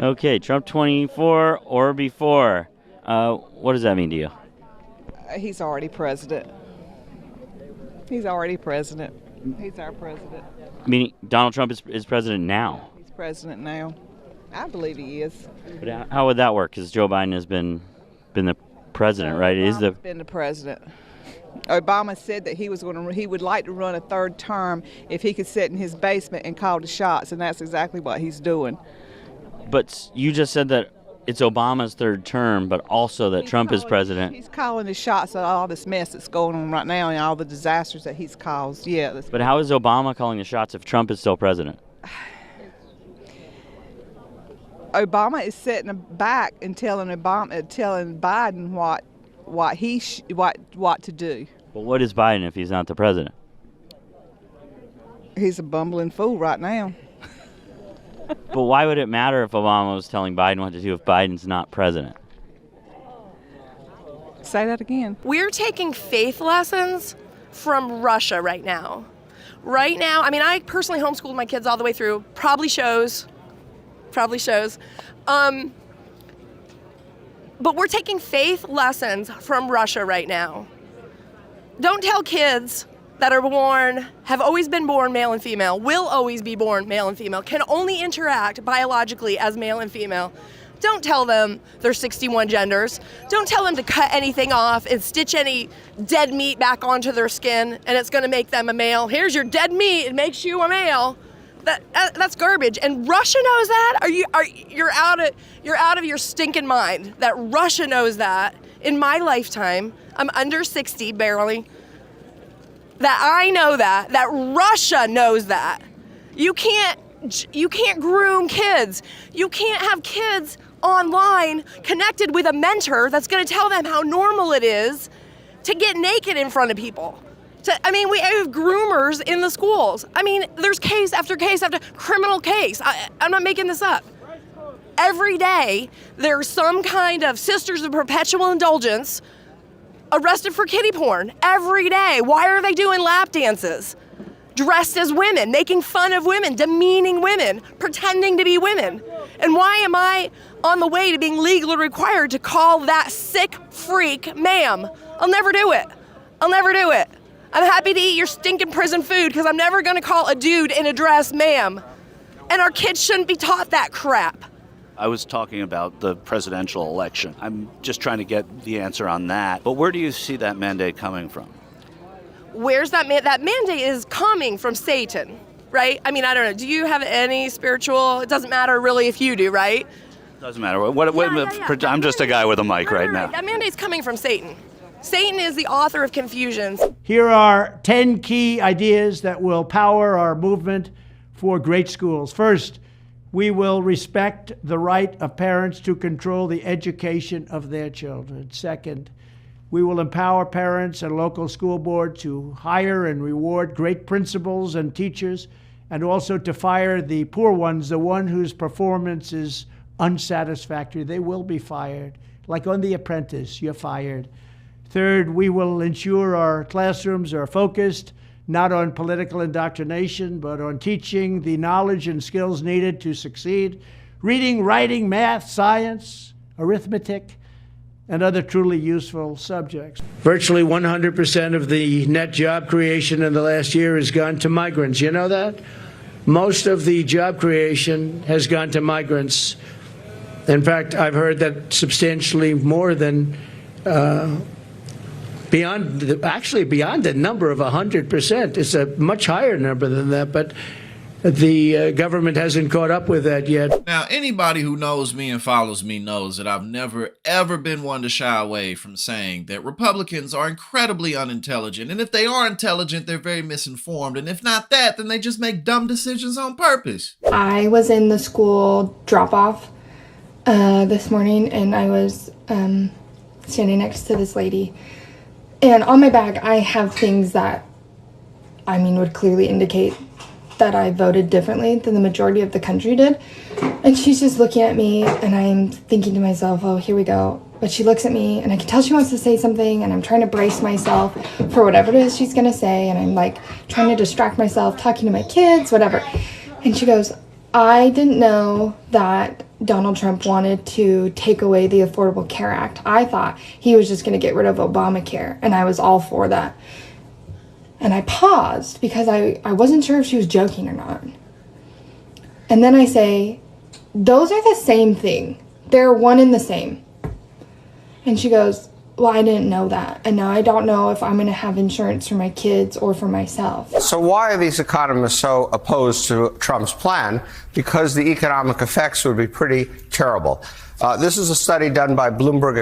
Okay, Trump 24 or before. What does that mean to you? He's already president. He's already president. He's our president. Meaning Donald Trump is president now. He's president now. I believe he is. But how would that work? Because Joe Biden has been the president, right? Obama's been the president. Obama said that he would like to run a third term if he could sit in his basement and call the shots, and that's exactly what he's doing. But you just said that it's Obama's third term, but also that Trump is president. He's calling the shots at all this mess that's going on right now and all the disasters that he's caused. Yeah. But how is Obama calling the shots if Trump is still president? Obama is sitting back and telling Biden what to do. Well, what is Biden if he's not the president? He's a bumbling fool right now. But why would it matter if Obama was telling Biden what to do if Biden's not president? Say that again. We're taking faith lessons from Russia right now. Right now, I mean, I personally homeschooled my kids all the way through. Probably shows. But we're taking faith lessons from Russia right now. Don't tell kids that are born, have always been born male and female, will always be born male and female, can only interact biologically as male and female. Don't tell them there's 61 genders. Don't tell them to cut anything off and stitch any dead meat back onto their skin and it's gonna make them a male. Here's your dead meat, it makes you a male. That's garbage, and Russia knows that. You're out of your stinking mind that Russia knows that. In my lifetime, I'm under 60 barely. That I know that Russia knows that. You can't groom kids. You can't have kids online connected with a mentor that's going to tell them how normal it is to get naked in front of people. We have groomers in the schools. I mean, there's case after case after criminal case. I'm not making this up. Every day, there's some kind of Sisters of Perpetual Indulgence arrested for kiddie porn. Every day. Why are they doing lap dances? Dressed as women, making fun of women, demeaning women, pretending to be women. And why am I on the way to being legally required to call that sick freak ma'am? I'll never do it. I'm happy to eat your stinking prison food because I'm never going to call a dude in a dress ma'am. And our kids shouldn't be taught that crap. I was talking about the presidential election. I'm just trying to get the answer on that. But where do you see that mandate coming from? Where's that that mandate is coming from Satan, right? I mean, I don't know. Do you have any spiritual? It doesn't matter really if you do, right? Doesn't matter. I'm just a guy with a mic right now. That mandate's coming from Satan. Satan is the author of confusions. Here are 10 key ideas that will power our movement for great schools. First, we will respect the right of parents to control the education of their children. Second, we will empower parents and local school board to hire and reward great principals and teachers, and also to fire the poor ones, the one whose performance is unsatisfactory. They will be fired. Like on The Apprentice, you're fired. Third, we will ensure our classrooms are focused not on political indoctrination, but on teaching the knowledge and skills needed to succeed. Reading, writing, math, science, arithmetic, and other truly useful subjects. Virtually 100% of the net job creation in the last year has gone to migrants. You know that? Most of the job creation has gone to migrants. In fact, I've heard that substantially more than beyond the number of 100%. It's a much higher number than that, but the government hasn't caught up with that yet. Now, anybody who knows me and follows me knows that I've never, ever been one to shy away from saying that Republicans are incredibly unintelligent. And if they are intelligent, they're very misinformed. And if not that, then they just make dumb decisions on purpose. I was in the school drop-off this morning, and I was standing next to this lady. And on my bag, I have things that, would clearly indicate that I voted differently than the majority of the country did. And she's just looking at me, and I'm thinking to myself, oh, here we go. But she looks at me, and I can tell she wants to say something, and I'm trying to brace myself for whatever it is she's gonna say, and I'm like trying to distract myself, talking to my kids, whatever. And she goes, I didn't know that Donald Trump wanted to take away the Affordable Care Act. I thought he was just going to get rid of Obamacare, and I was all for that. And I paused because I wasn't sure if she was joking or not. And then I say, those are the same thing. They're one and the same. And she goes, well, I didn't know that. And now I don't know if I'm going to have insurance for my kids or for myself. So why are these economists so opposed to Trump's plan? Because the economic effects would be pretty terrible. This is a study done by Bloomberg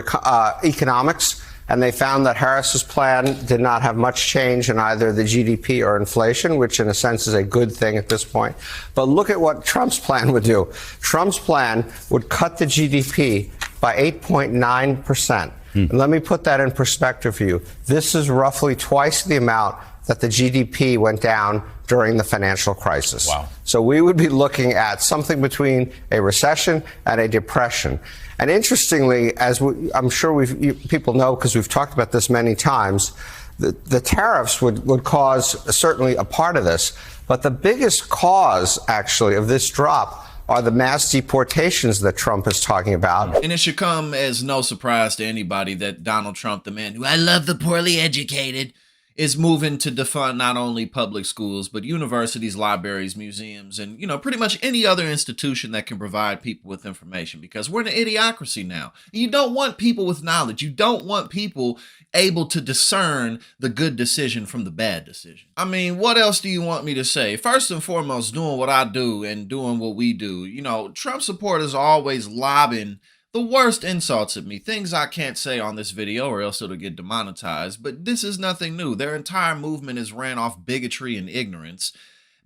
Economics, and they found that Harris's plan did not have much change in either the GDP or inflation, which in a sense is a good thing at this point. But look at what Trump's plan would do. Trump's plan would cut the GDP by 8.9%. And let me put that in perspective for you. This is roughly twice the amount that the GDP went down during the financial crisis. Wow. So we would be looking at something between a recession and a depression. And interestingly, as I'm sure people know because we've talked about this many times, the tariffs would cause certainly a part of this. But the biggest cause, actually, of this drop are the mass deportations that Trump is talking about. And it should come as no surprise to anybody that Donald Trump, the man who I love the poorly educated, is moving to defund not only public schools, but universities, libraries, museums, and, pretty much any other institution that can provide people with information, because we're in an idiocracy now. You don't want people with knowledge. You don't want people able to discern the good decision from the bad decision. I mean, what else do you want me to say? First and foremost, doing what I do and doing what we do. Trump supporters are always lobbing the worst insults at me, things I can't say on this video or else it'll get demonetized, but this is nothing new. Their entire movement is ran off bigotry and ignorance,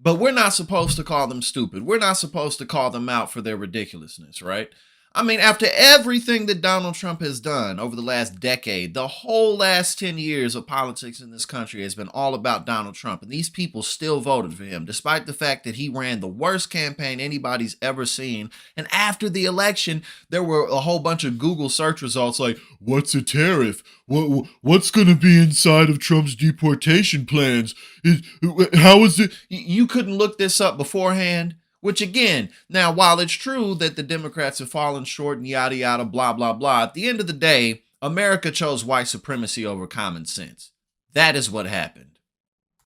but we're not supposed to call them stupid. We're not supposed to call them out for their ridiculousness, right? I mean, after everything that Donald Trump has done over the last decade, the whole last 10 years of politics in this country has been all about Donald Trump. And these people still voted for him, despite the fact that he ran the worst campaign anybody's ever seen. And after the election, there were a whole bunch of Google search results like, what's a tariff? What's going to be inside of Trump's deportation plans? How is it? You couldn't look this up beforehand. Which again, now while it's true that the Democrats have fallen short and yada yada blah blah blah, at the end of the day, America chose white supremacy over common sense. That is what happened.